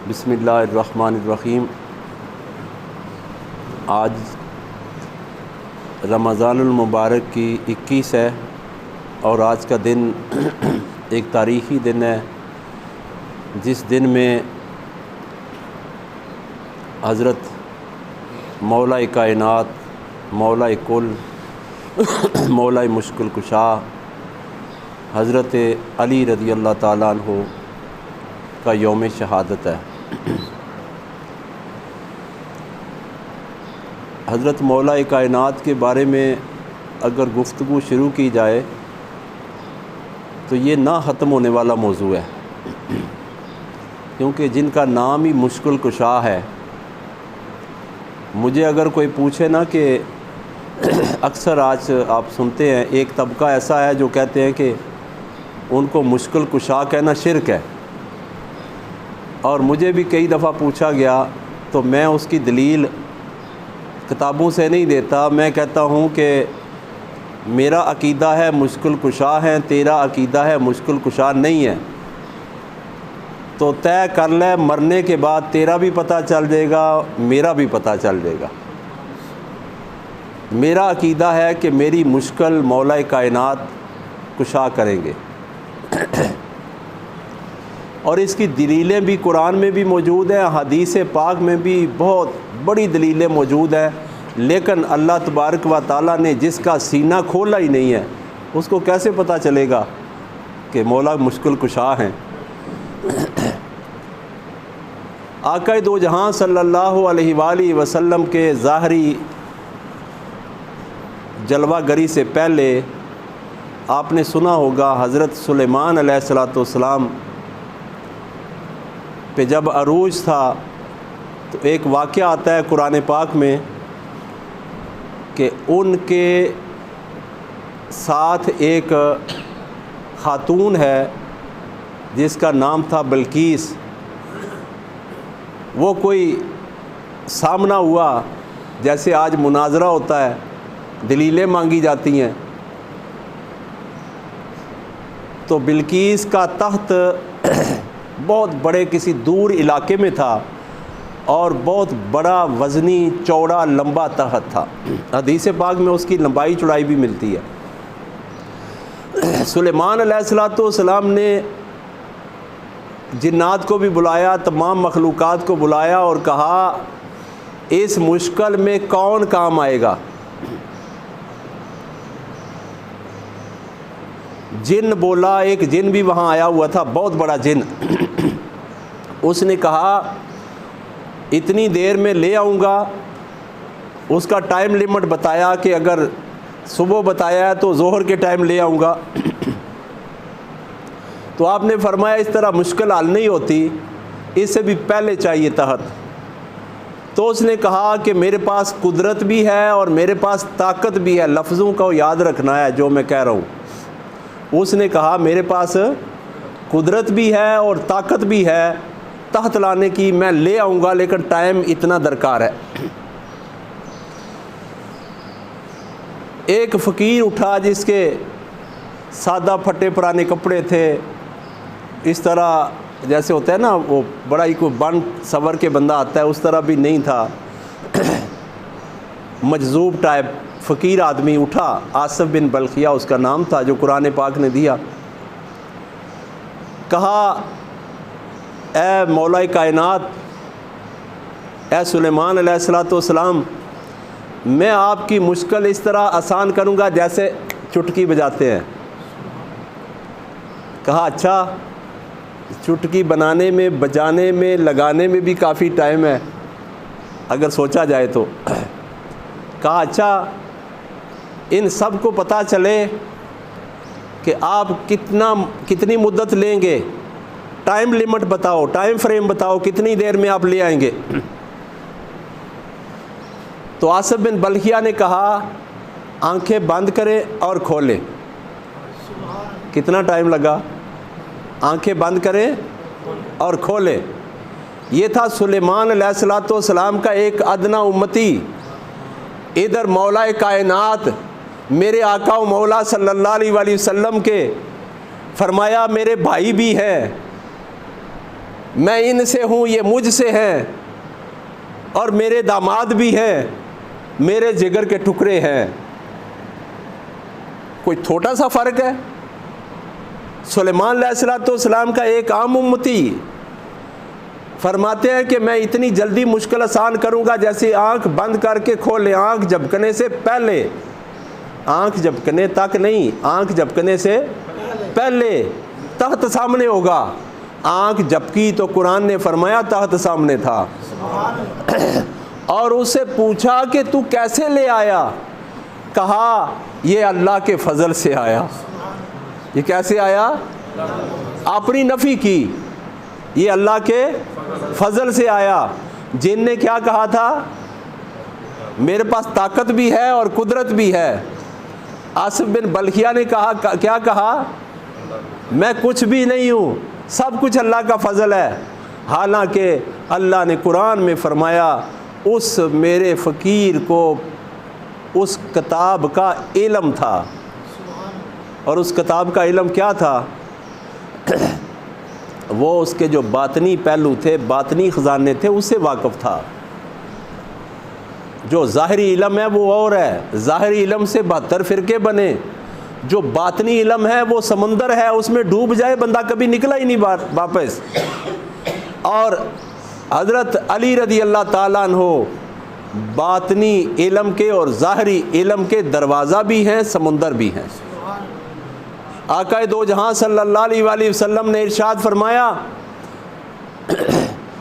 بسم اللہ الرحمن الرحیم۔ آج رمضان المبارک کی 21 ہے اور آج کا دن ایک تاریخی دن ہے، جس دن میں حضرت مولا کائنات، مولا کل، مولا مشکل کشا حضرت علی رضی اللہ تعالیٰ عنہ کا یوم شہادت ہے۔ حضرت مولا کائنات کے بارے میں اگر گفتگو شروع کی جائے تو یہ نہ ختم ہونے والا موضوع ہے، کیونکہ جن کا نام ہی مشکل کشا ہے۔ مجھے اگر کوئی پوچھے نا کہ اکثر آج آپ سنتے ہیں ایک طبقہ ایسا ہے جو کہتے ہیں کہ ان کو مشکل کشا کہنا شرک ہے، اور مجھے بھی کئی دفعہ پوچھا گیا تو میں اس کی دلیل کتابوں سے نہیں دیتا، میں کہتا ہوں کہ میرا عقیدہ ہے مشکل کشا ہے، تیرا عقیدہ ہے مشکل کشا نہیں ہے، تو طے کر لے، مرنے کے بعد تیرا بھی پتہ چل جائے گا، میرا بھی پتہ چل جائے گا۔ میرا عقیدہ ہے کہ میری مشکل مولا کائنات کشا کریں گے، اور اس کی دلیلیں بھی قرآن میں بھی موجود ہیں، حدیث پاک میں بھی بہت بڑی دلیلیں موجود ہیں، لیکن اللہ تبارک و تعالیٰ نے جس کا سینہ کھولا ہی نہیں ہے اس کو کیسے پتہ چلے گا کہ مولا مشکل کشا ہیں۔ آقا دو جہاں صلی اللہ علیہ وآلہ وسلم کے ظاہری جلوہ گری سے پہلے آپ نے سنا ہوگا حضرت سلیمان علیہ السلام پہ جب عروج تھا تو ایک واقعہ آتا ہے قرآن پاک میں کہ ان کے ساتھ ایک خاتون ہے جس کا نام تھا بلقیس۔ وہ کوئی سامنا ہوا، جیسے آج مناظرہ ہوتا ہے، دلیلیں مانگی جاتی ہیں، تو بلقیس کا تخت بہت بڑے کسی دور علاقے میں تھا اور بہت بڑا وزنی چوڑا لمبا تخت تھا۔ حدیث پاک میں اس کی لمبائی چوڑائی بھی ملتی ہے۔ سلیمان علیہ السلام نے جنات کو بھی بلایا، تمام مخلوقات کو بلایا اور کہا اس مشکل میں کون کام آئے گا؟ جن بولا، ایک جن بھی وہاں آیا ہوا تھا، بہت بڑا جن۔ اس نے کہا اتنی دیر میں لے آؤں گا، اس کا ٹائم لیمٹ بتایا کہ اگر صبح بتایا ہے تو ظہر کے ٹائم لے آؤں گا۔ تو آپ نے فرمایا اس طرح مشکل حل نہیں ہوتی، اس سے بھی پہلے چاہیے تحت۔ تو اس نے کہا کہ میرے پاس قدرت بھی ہے اور میرے پاس طاقت بھی ہے، لفظوں کو یاد رکھنا ہے جو میں کہہ رہا ہوں۔ اس نے کہا میرے پاس قدرت بھی ہے اور طاقت بھی ہے تحت لانے کی، میں لے آؤں گا، لیکن ٹائم اتنا درکار ہے۔ ایک فقیر اٹھا جس کے سادہ پھٹے پرانے کپڑے تھے، اس طرح جیسے ہوتا ہے نا وہ بڑا ہی کوئی بن سور کے بندہ آتا ہے، اس طرح بھی نہیں تھا، مجذوب ٹائپ فقیر آدمی اٹھا، آصف بن بلخیہ اس کا نام تھا جو قرآن پاک نے دیا۔ کہا اے مولا کائنات، اے سلیمان علیہ السلام، میں آپ کی مشکل اس طرح آسان کروں گا جیسے چٹکی بجاتے ہیں۔ کہا اچھا، چٹکی بنانے میں، بجانے میں، لگانے میں بھی کافی ٹائم ہے اگر سوچا جائے تو۔ کہا اچھا، ان سب کو پتہ چلے کہ آپ کتنی مدت لیں گے، ٹائم لیمٹ بتاؤ، ٹائم فریم بتاؤ، کتنی دیر میں آپ لے آئیں گے؟ تو آصف بن بلخیہ نے کہا آنکھیں بند کریں اور کھولیں۔ کتنا ٹائم لگا؟ آنکھیں بند کریں اور کھولیں۔ یہ تھا سلیمان علیہ السلام کا ایک ادنا امتی۔ ادھر مولا کائنات میرے آقا و مولا صلی اللہ علیہ وآلہ وسلم کے فرمایا میرے بھائی بھی ہیں، میں ان سے ہوں، یہ مجھ سے ہیں، اور میرے داماد بھی ہیں، میرے جگر کے ٹکڑے ہیں۔ کوئی چھوٹا سا فرق ہے؟ سلیمان علیہ السلام کا ایک عام امتی فرماتے ہیں کہ میں اتنی جلدی مشکل آسان کروں گا جیسے آنکھ بند کر کے کھولے، آنکھ جھپکنے سے پہلے، آنکھ جھپکنے تک نہیں، آنکھ جھپکنے سے پہلے تخت سامنے ہوگا۔ آنکھ جھپکی تو قرآن نے فرمایا تخت سامنے تھا، اور اس سے پوچھا کہ تو کیسے لے آیا؟ کہا یہ اللہ کے فضل سے آیا۔ یہ کیسے آیا؟ اپنی نفی کی، یہ اللہ کے فضل سے آیا۔ جن نے کیا کہا تھا؟ میرے پاس طاقت بھی ہے اور قدرت بھی ہے۔ آصف بن بلخیہ نے کہا، کیا کہا؟ میں کچھ بھی نہیں ہوں، سب کچھ اللہ کا فضل ہے۔ حالانکہ اللہ نے قرآن میں فرمایا اس میرے فقیر کو اس کتاب کا علم تھا، اور اس کتاب کا علم کیا تھا؟ وہ اس کے جو باطنی پہلو تھے، باطنی خزانے تھے، اس سے واقف تھا۔ جو ظاہری علم ہے وہ اور ہے، ظاہری علم سے 72 فرقے بنے۔ جو باطنی علم ہے وہ سمندر ہے، اس میں ڈوب جائے بندہ کبھی نکلا ہی نہیں واپس۔ اور حضرت علی رضی اللہ تعالیٰ عنہ باطنی علم کے اور ظاہری علم کے دروازہ بھی ہیں، سمندر بھی ہیں۔ آقا دو جہاں صلی اللہ علیہ وآلہ وسلم نے ارشاد فرمایا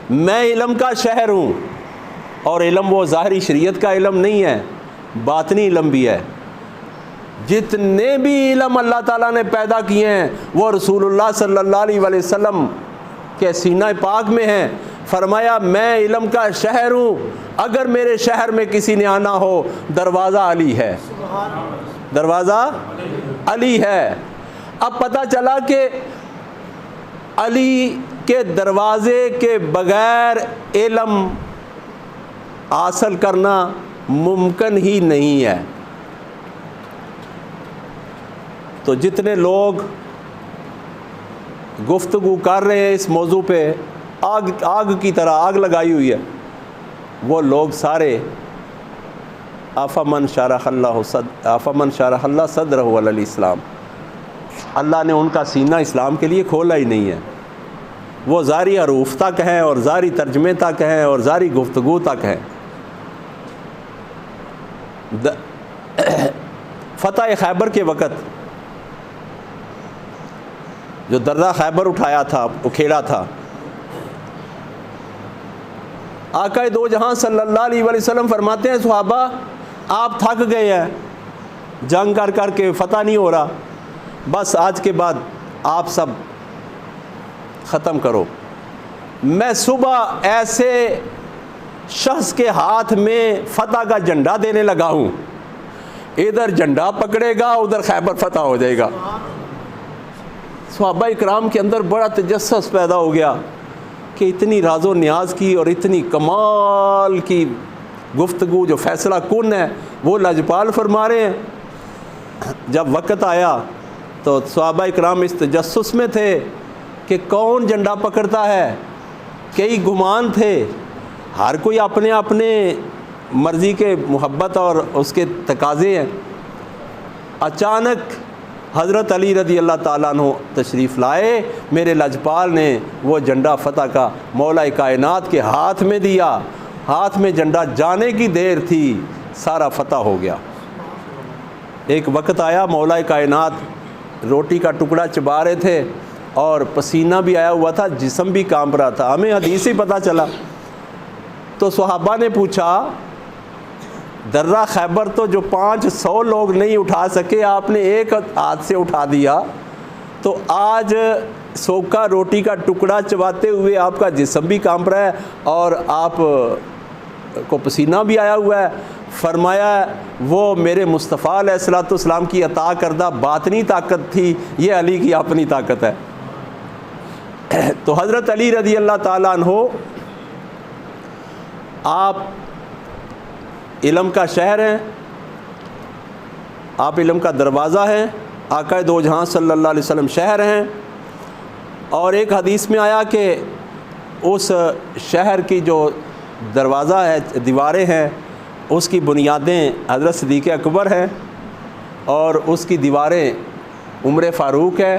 میں علم کا شہر ہوں، اور علم وہ ظاہری شریعت کا علم نہیں ہے، باطنی علم بھی ہے۔ جتنے بھی علم اللہ تعالیٰ نے پیدا کیے ہیں وہ رسول اللہ صلی اللہ علیہ وآلہ وسلم کے سینہ پاک میں ہیں۔ فرمایا میں علم کا شہر ہوں، اگر میرے شہر میں کسی نے آنا ہو دروازہ علی ہے، دروازہ علی ہے۔ اب پتہ چلا کہ علی کے دروازے کے بغیر علم حاصل کرنا ممکن ہی نہیں ہے۔ تو جتنے لوگ گفتگو کر رہے ہیں اس موضوع پہ، آگ کی طرح آگ لگائی ہوئی ہے، وہ لوگ سارے افمن شرح اللہ صدرہ علی الاسلام، اللہ نے ان کا سینہ اسلام کے لیے کھولا ہی نہیں ہے۔ وہ ظاہری حروف تک ہیں اور ظاہری ترجمے تک ہیں اور ظاہری گفتگو تک ہیں۔ فتح خیبر کے وقت جو درہ خیبر اٹھایا تھا، اکھیڑا تھا، آقا دو جہاں صلی اللہ علیہ وآلہ وسلم فرماتے ہیں صحابہ آپ تھک گئے ہیں، جنگ کر کر کے فتح نہیں ہو رہا، بس آج کے بعد آپ سب ختم کرو، میں صبح ایسے شخص کے ہاتھ میں فتح کا جھنڈا دینے لگا ہوں، ادھر جھنڈا پکڑے گا ادھر خیبر فتح ہو جائے گا۔ صحابہ اکرام کے اندر بڑا تجسس پیدا ہو گیا کہ اتنی راز و نیاز کی اور اتنی کمال کی گفتگو جو فیصلہ کن ہے وہ لاجپال فرما رہے ہیں۔ جب وقت آیا تو صحابہ اکرام اس تجسس میں تھے کہ کون جھنڈا پکڑتا ہے، کئی گمان تھے، ہر کوئی اپنے اپنے مرضی کے محبت اور اس کے تقاضے ہیں۔ اچانک حضرت علی رضی اللہ تعالیٰ عنہ تشریف لائے، میرے لاجپال نے وہ جھنڈا فتح کا مولا کائنات کے ہاتھ میں دیا، ہاتھ میں جھنڈا جانے کی دیر تھی سارا فتح ہو گیا۔ ایک وقت آیا مولا کائنات روٹی کا ٹکڑا چبا رہے تھے اور پسینہ بھی آیا ہوا تھا، جسم بھی کانپ رہا تھا، ہمیں حدیث ہی پتہ چلا۔ تو صحابہ نے پوچھا درہ خیبر تو جو 500 لوگ نہیں اٹھا سکے آپ نے ایک ہاتھ سے اٹھا دیا، تو آج سوکھا روٹی کا ٹکڑا چباتے ہوئے آپ کا جسم بھی کانپ رہا ہے اور آپ کو پسینہ بھی آیا ہوا ہے۔ فرمایا وہ میرے مصطفیٰ علیہ الصلوۃ والسلام کی عطا کردہ باطنی طاقت تھی، یہ علی کی اپنی طاقت ہے۔ تو حضرت علی رضی اللہ تعالیٰ عنہ آپ علم کا شہر ہیں، آپ علم کا دروازہ ہیں، آقا دو جہاں صلی اللہ علیہ وسلم شہر ہیں۔ اور ایک حدیث میں آیا کہ اس شہر کی جو دروازہ ہے، دیواریں ہیں، اس کی بنیادیں حضرت صدیق اکبر ہیں، اور اس کی دیواریں عمر فاروق ہے،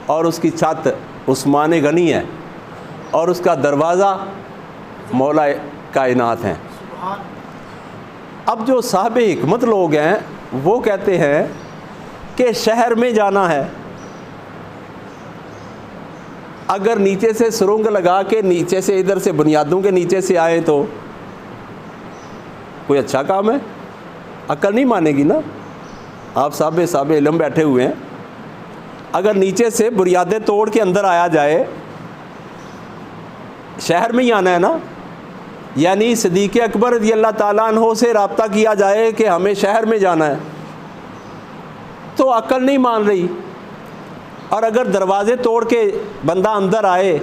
اور اس کی چھت عثمان غنی ہے، اور اس کا دروازہ مولا کائنات ہیں۔ اب جو صاحب حکمت لوگ ہیں وہ کہتے ہیں کہ شہر میں جانا ہے، اگر نیچے سے سرنگ لگا کے نیچے سے ادھر سے بنیادوں کے نیچے سے آئے تو کوئی اچھا کام ہے؟ عقل نہیں مانے گی نا۔ آپ صاحب علم بیٹھے ہوئے ہیں، اگر نیچے سے بنیادیں توڑ کے اندر آیا جائے، شہر میں ہی آنا ہے نا، یعنی صدیق اکبر رضی اللہ تعالیٰ عنہ سے رابطہ کیا جائے کہ ہمیں شہر میں جانا ہے، تو عقل نہیں مان رہی۔ اور اگر دروازے توڑ کے بندہ اندر آئے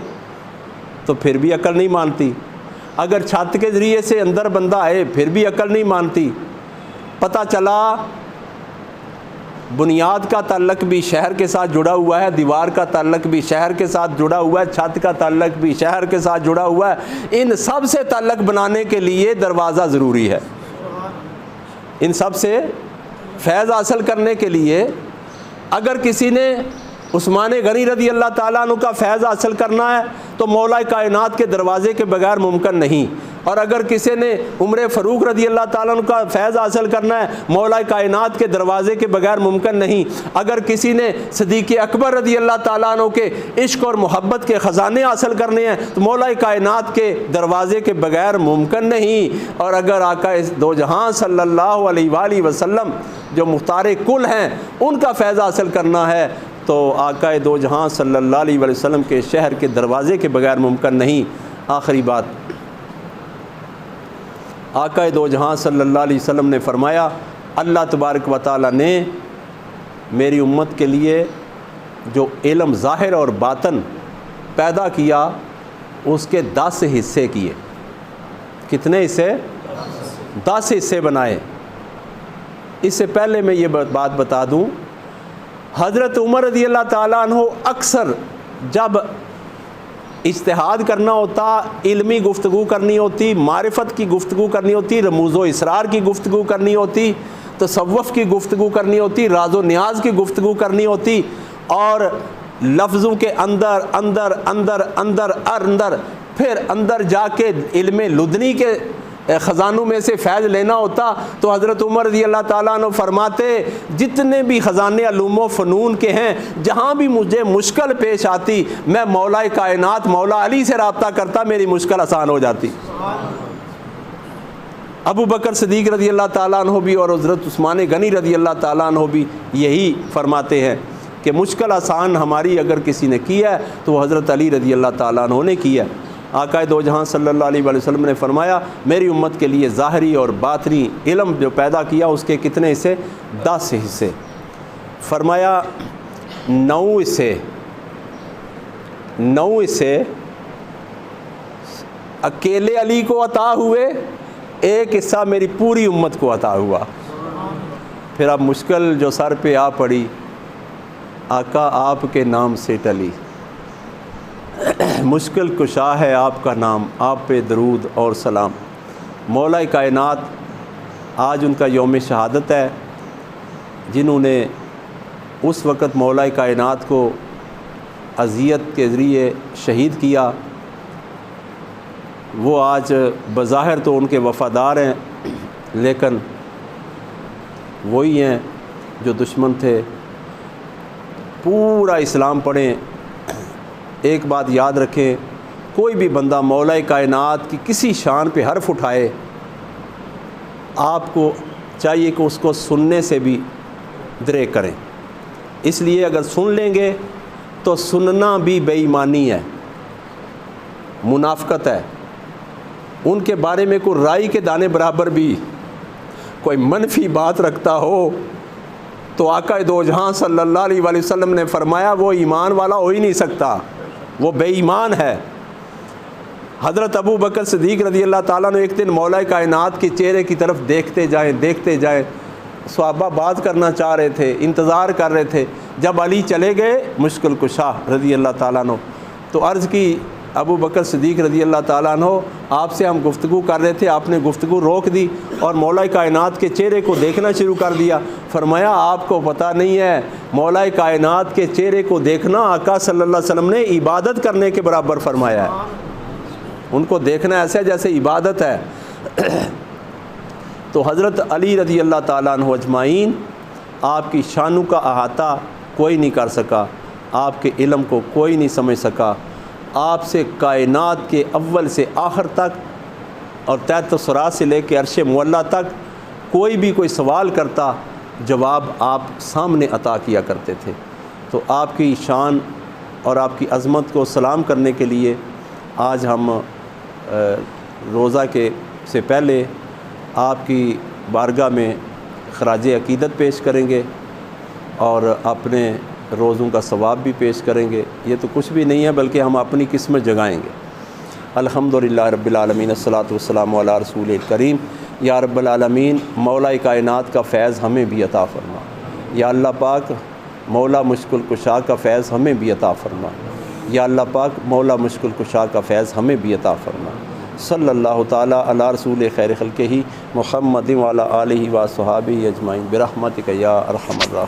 تو پھر بھی عقل نہیں مانتی، اگر چھت کے ذریعے سے اندر بندہ آئے پھر بھی عقل نہیں مانتی۔ پتہ چلا بنیاد کا تعلق بھی شہر کے ساتھ جڑا ہوا ہے، دیوار کا تعلق بھی شہر کے ساتھ جڑا ہوا ہے، چھت کا تعلق بھی شہر کے ساتھ جڑا ہوا ہے۔ ان سب سے تعلق بنانے کے لیے دروازہ ضروری ہے، ان سب سے فیض حاصل کرنے کے لیے اگر کسی نے عثمان غنی رضی اللہ تعالیٰ عنہ کا فیض حاصل کرنا ہے تو مولا کائنات کے دروازے کے بغیر ممکن نہیں، اور اگر کسی نے عمر فاروق رضی اللہ تعالیٰ عنہ کا فیض حاصل کرنا ہے مولا کائنات کے دروازے کے بغیر ممکن نہیں، اگر کسی نے صدیق اکبر رضی اللہ تعالیٰ عنہ کے عشق اور محبت کے خزانے حاصل کرنے ہیں تو مولا کائنات کے دروازے کے بغیر ممکن نہیں، اور اگر آقا دو جہاں صلی اللہ علیہ وآلہ وسلم جو مختار کل ہیں ان کا فیض حاصل کرنا ہے تو آقا دو جہاں صلی اللہ علیہ وآلہ وسلم کے شہر کے دروازے کے بغیر ممکن نہیں۔ آخری بات، آقا دو جہاں صلی اللہ علیہ وسلم نے فرمایا اللہ تبارک و تعالیٰ نے میری امت کے لیے جو علم ظاہر اور باطن پیدا کیا اس کے 10 حصے کیے۔ کتنے حصے؟ 10 حصے بنائے۔ اس سے پہلے میں یہ بات بتا دوں، حضرت عمر رضی اللہ تعالیٰ عنہ اکثر جب اجتہاد کرنا ہوتا، علمی گفتگو کرنی ہوتی، معرفت کی گفتگو کرنی ہوتی، رموز و اسرار کی گفتگو کرنی ہوتی، تصوف کی گفتگو کرنی ہوتی، راز و نیاز کی گفتگو کرنی ہوتی، اور لفظوں کے اندر اندر اندر اندر اندر پھر اندر جا کے علم لدنی کے خزانوں میں سے فیض لینا ہوتا، تو حضرت عمر رضی اللہ تعالیٰ عنہ فرماتے جتنے بھی خزانے علوم و فنون کے ہیں جہاں بھی مجھے مشکل پیش آتی میں مولا کائنات مولا علی سے رابطہ کرتا، میری مشکل آسان ہو جاتی۔ ابو بکر صدیق رضی اللہ تعالیٰ عنہ بھی اور حضرت عثمان غنی رضی اللہ تعالیٰ عنہ بھی یہی فرماتے ہیں کہ مشکل آسان ہماری اگر کسی نے کی ہے تو وہ حضرت علی رضی اللہ تعالیٰ عنہ نے کی ہے۔ آقا دو جہاں صلی اللہ علیہ وآلہ وسلم نے فرمایا میری امت کے لیے ظاہری اور باطنی علم جو پیدا کیا اس کے کتنے حصے؟ 10 حصے۔ فرمایا 9 حصے اکیلے علی کو عطا ہوئے، 1 حصہ میری پوری امت کو عطا ہوا۔ پھر اب مشکل جو سر پہ آ پڑی، آقا آپ کے نام سے ٹلی، مشکل کشا ہے آپ کا نام، آپ پہ درود اور سلام۔ مولا کائنات آج ان کا یوم شہادت ہے، جنہوں نے اس وقت مولا کائنات کو اذیت کے ذریعے شہید کیا، وہ آج بظاہر تو ان کے وفادار ہیں لیکن وہی ہیں جو دشمن تھے۔ پورا اسلام پڑھیں، ایک بات یاد رکھیں، کوئی بھی بندہ مولا کائنات کی کسی شان پہ حرف اٹھائے آپ کو چاہیے کہ اس کو سننے سے بھی دریغ کریں، اس لیے اگر سن لیں گے تو سننا بھی بے ایمانی ہے، منافقت ہے۔ ان کے بارے میں کوئی رائی کے دانے برابر بھی کوئی منفی بات رکھتا ہو تو آقا دو جہاں صلی اللہ علیہ وآلہ وسلم نے فرمایا وہ ایمان والا ہو ہی نہیں سکتا، وہ بے ایمان ہے۔ حضرت ابو بکر صدیق رضی اللہ تعالیٰ نے ایک دن مولا کائنات کے چہرے کی طرف دیکھتے جائیں، صحابہ بات کرنا چاہ رہے تھے، انتظار کر رہے تھے، جب علی چلے گئے مشکل کشا رضی اللہ تعالیٰ نے تو عرض کی ابو بکر صدیق رضی اللہ تعالیٰ عنہ آپ سے ہم گفتگو کر رہے تھے، آپ نے گفتگو روک دی اور مولا کائنات کے چہرے کو دیکھنا شروع کر دیا۔ فرمایا آپ کو پتہ نہیں ہے مولا کائنات کے چہرے کو دیکھنا آقا صلی اللہ علیہ وسلم نے عبادت کرنے کے برابر فرمایا ہے، ان کو دیکھنا ایسا جیسے عبادت ہے۔ تو حضرت علی رضی اللہ تعالیٰ عنہ اجمعین، آپ کی شانوں کا احاطہ کوئی نہیں کر سکا، آپ کے علم کو کوئی نہیں سمجھ سکا، آپ سے کائنات کے اول سے آخر تک اور تحت ثرا سے لے کے عرش معلیٰ تک کوئی بھی کوئی سوال کرتا جواب آپ سامنے عطا کیا کرتے تھے۔ تو آپ کی شان اور آپ کی عظمت کو سلام کرنے کے لیے آج ہم روزہ سے پہلے آپ کی بارگاہ میں خراج عقیدت پیش کریں گے اور اپنے روزوں کا ثواب بھی پیش کریں گے۔ یہ تو کچھ بھی نہیں ہے بلکہ ہم اپنی قسمت جگائیں گے۔ الحمدللہ رب العالمین، الصلاۃ والسلام علی رسول الکریم۔ یا رب العالمین، مولا کائنات کا فیض ہمیں بھی عطا فرما۔ یا اللہ پاک، مولا مشکل کشا کا فیض ہمیں بھی عطا فرما۔ یا اللہ پاک، مولا مشکل کشا کا فیض ہمیں بھی عطا فرما۔ صلی اللہ تعالیٰ علی رسول خیر خلقہ محمد وعلی آلہ و صحابہ اجمعین برحمتک یا ارحم الراحمین۔